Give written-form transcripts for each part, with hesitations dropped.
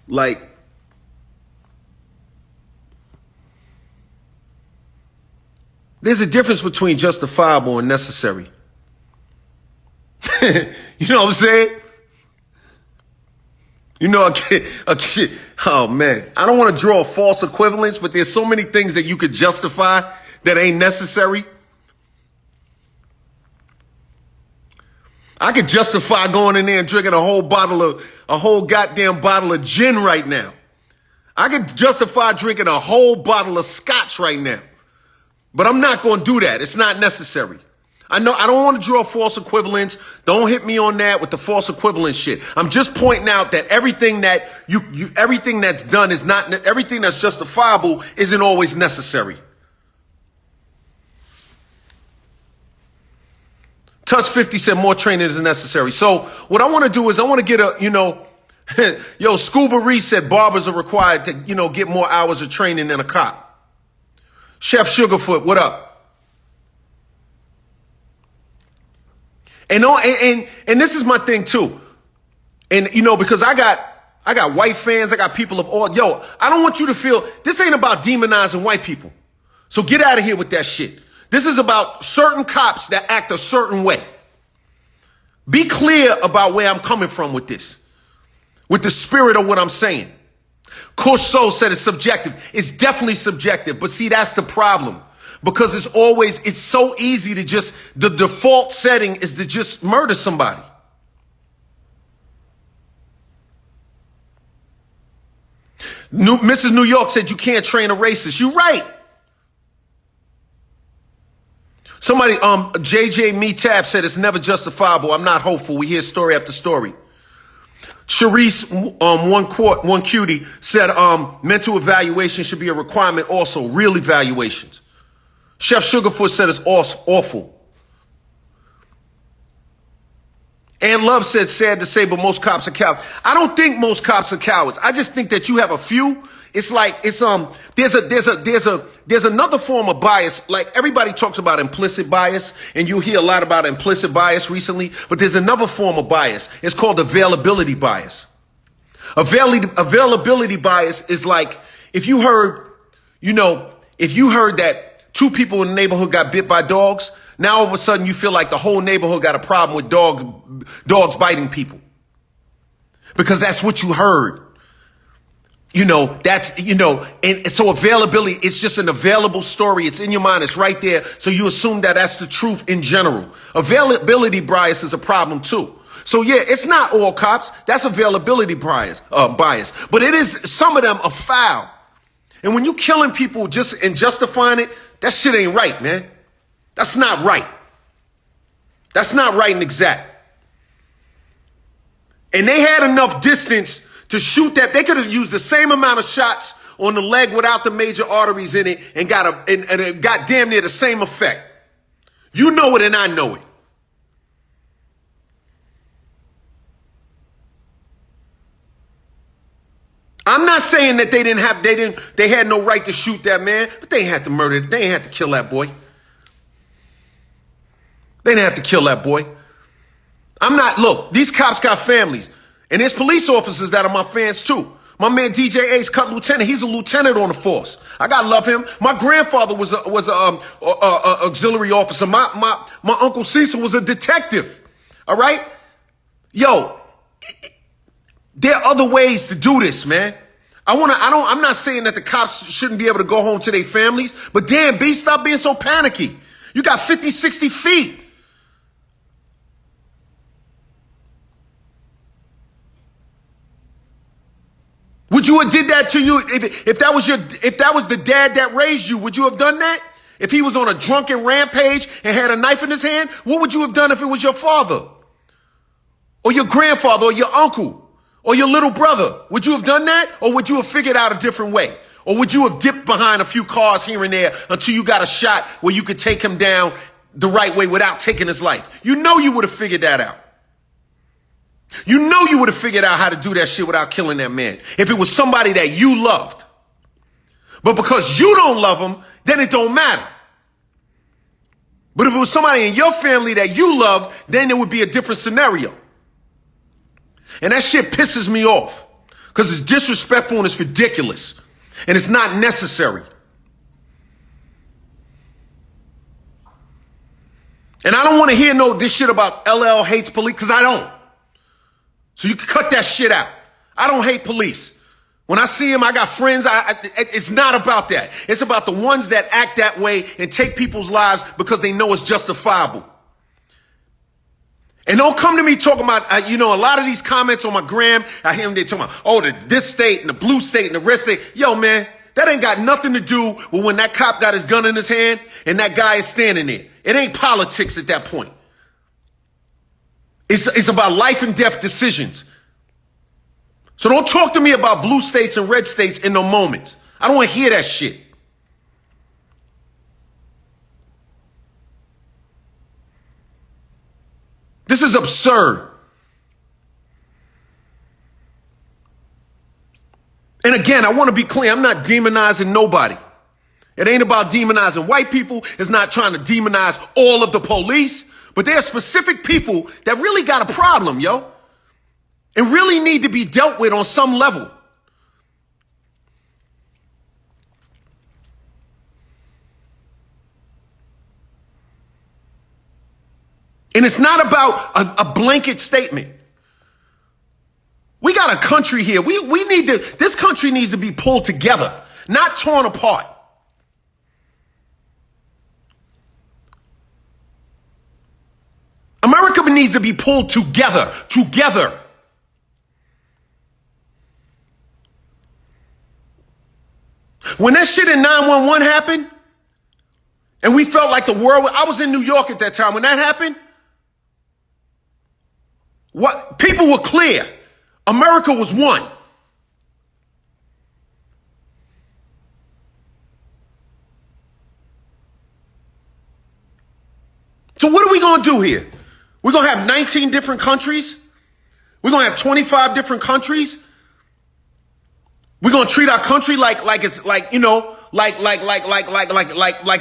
Like, there's a difference between justifiable and necessary. You know what I'm saying? You know, oh man, I don't want to draw a false equivalence, but there's so many things that you could justify that ain't necessary. I could justify going in there and drinking a whole goddamn bottle of gin right now. I could justify drinking a whole bottle of scotch right now. But I'm not going to do that. It's not necessary. I know I don't want to draw false equivalence. Don't hit me on that with the false equivalence shit. I'm just pointing out that everything that everything that's done is not, everything that's justifiable isn't always necessary. Touch 50 said more training is necessary. So what I want to do is I want to get a, yo, Scuba Reese said barbers are required to, get more hours of training than a cop. Chef Sugarfoot, what up? And this is my thing too. And because I got white fans, I got people of all, I don't want you to feel, this ain't about demonizing white people. So get out of here with that shit. This is about certain cops that act a certain way. Be clear about where I'm coming from with this, with the spirit of what I'm saying. Kush Soul said it's subjective. It's definitely subjective. But see, that's the problem. Because it's so easy to just, the default setting is to just murder somebody. Mrs. New York said you can't train a racist. You're right. Somebody, JJ Metab said it's never justifiable. I'm not hopeful. We hear story after story. Sharice, one cutie said, mental evaluation should be a requirement also. Real evaluations. Chef Sugarfoot said it's awful. And Love said, sad to say, but most cops are cowards. I don't think most cops are cowards. I just think that you have a few. It's like, there's another form of bias. Like everybody talks about implicit bias, and you hear a lot about implicit bias recently, but there's another form of bias. It's called availability bias. Availability bias is like, if you heard that two people in the neighborhood got bit by dogs, now all of a sudden you feel like the whole neighborhood got a problem with dogs biting people. Because that's what you heard. And so availability, it's just an available story. It's in your mind. It's right there. So you assume that that's the truth in general. Availability bias is a problem too. So yeah, it's not all cops. That's availability bias. But it is, some of them are foul. And when you killing people just and justifying it, that shit ain't right, man. That's not right. That's not right and exact. And they had enough distance to shoot that. They could have used the same amount of shots on the leg without the major arteries in it and got it got damn near the same effect. You know it and I know it. I'm not saying that they had no right to shoot that man, but they ain't had to murder, they ain't had to kill that boy. They didn't have to kill that boy. Look, these cops got families. And there's police officers that are my fans too. My man DJ Ace cut lieutenant. He's a lieutenant on the force. I gotta love him. My grandfather was a auxiliary officer. My uncle Cecil was a detective. All right, yo, there are other ways to do this, man. I'm not saying that the cops shouldn't be able to go home to their families, but damn, B, stop being so panicky. You got 50, 60 feet. Would you have did that to you if that was the dad that raised you? Would you have done that? If he was on a drunken rampage and had a knife in his hand, what would you have done if it was your father? Or your grandfather or your uncle or your little brother? Would you have done that? Or would you have figured out a different way? Or would you have dipped behind a few cars here and there until you got a shot where you could take him down the right way without taking his life? You know you would have figured that out. You know you would have figured out how to do that shit without killing that man. If it was somebody that you loved. But because you don't love him, then it don't matter. But if it was somebody in your family that you love, then it would be a different scenario. And that shit pisses me off. because it's disrespectful and it's ridiculous. And it's not necessary. And I don't want to hear this shit about LL hates police, because I don't. So you can cut that shit out. I don't hate police. When I see them, I got friends. It's not about that. It's about the ones that act that way and take people's lives because they know it's justifiable. And don't come to me talking about, a lot of these comments on my gram, I hear them, they talking about, this state and the blue state and the red state. Yo, man, that ain't got nothing to do with when that cop got his gun in his hand and that guy is standing there. It ain't politics at that point. It's about life and death decisions. So don't talk to me about blue states and red states in no moments. I don't want to hear that shit. This is absurd. And again, I want to be clear. I'm not demonizing nobody. It ain't about demonizing white people. It's not trying to demonize all of the police. But there are specific people that really got a problem, yo. And really need to be dealt with on some level. And it's not about a blanket statement. We got a country here. This country needs to be pulled together, not torn apart. America needs to be pulled together. When that shit in 911 happened, and we felt like the world, I was in New York at that time. When that happened, people were clear. America was one. So what are we going to do here? We're going to have 19 different countries. We're going to have 25 different countries. We're going to treat our country like it's like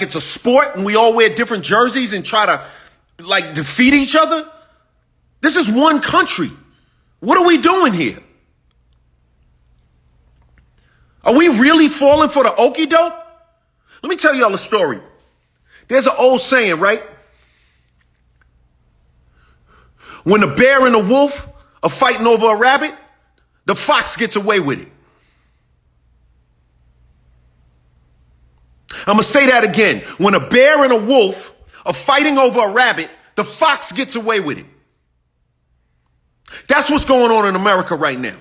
it's a sport and we all wear different jerseys and try to defeat each other. This is one country. What are we doing here? Are we really falling for the okie doke? Let me tell y'all a story. There's an old saying, right? When the bear and the wolf are fighting over a rabbit, the fox gets away with it. I'm going to say that again. When a bear and a wolf are fighting over a rabbit, the fox gets away with it. That's what's going on in America right now.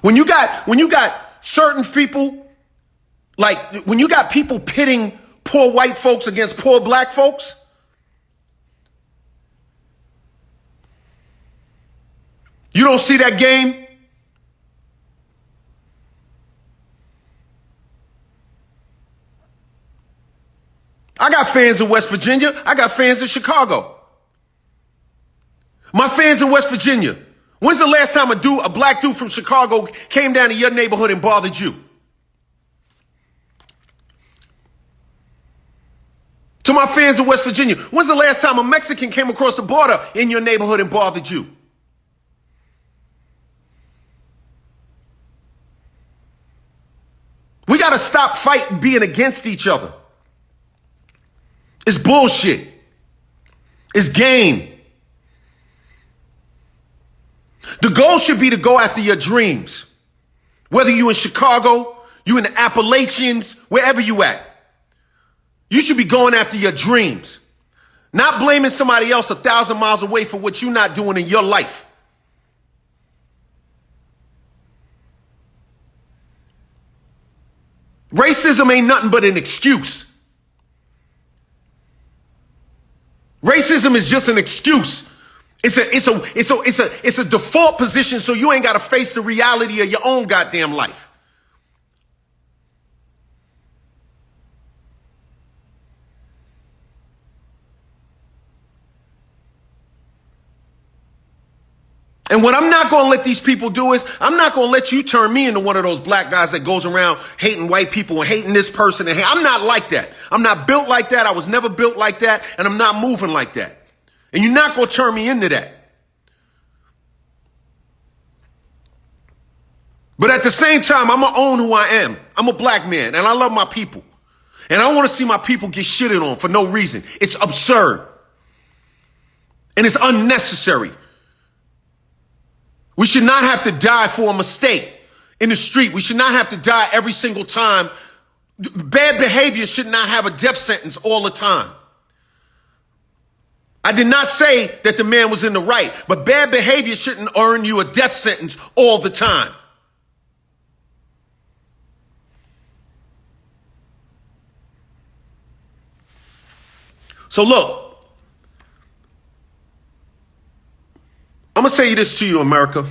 When you got certain people, when you got people pitting poor white folks against poor black folks, you don't see that game? I got fans in West Virginia. I got fans in Chicago. My fans in West Virginia. When's the last time a black dude from Chicago came down to your neighborhood and bothered you? To my fans in West Virginia, when's the last time a Mexican came across the border in your neighborhood and bothered you? We got to stop fighting, being against each other. It's bullshit. It's game. The goal should be to go after your dreams. Whether you in Chicago, you in the Appalachians, wherever you at. You should be going after your dreams. Not blaming somebody else 1,000 miles away for what you're not doing in your life. Racism ain't nothing but an excuse. Racism is just an excuse. It's a default position so you ain't got to face the reality of your own goddamn life. And what I'm not going to let these people do is I'm not going to let you turn me into one of those black guys that goes around hating white people and hating this person. And I'm not like that. I'm not built like that. I was never built like that. And I'm not moving like that. And you're not going to turn me into that. But at the same time, I'm going to own who I am. I'm a black man and I love my people. And I don't want to see my people get shitted on for no reason. It's absurd. And it's unnecessary. We should not have to die for a mistake in the street. We should not have to die every single time. Bad behavior should not have a death sentence all the time. I did not say that the man was in the right, but bad behavior shouldn't earn you a death sentence all the time. So look, I'm going to say this to you, America.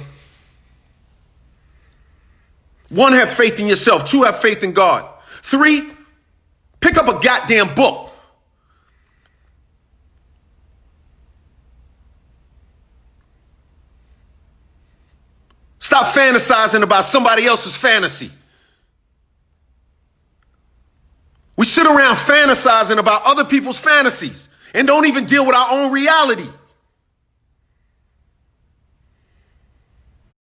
1, have faith in yourself. 2, have faith in God. 3, pick up a goddamn book. Stop fantasizing about somebody else's fantasy. We sit around fantasizing about other people's fantasies and don't even deal with our own reality.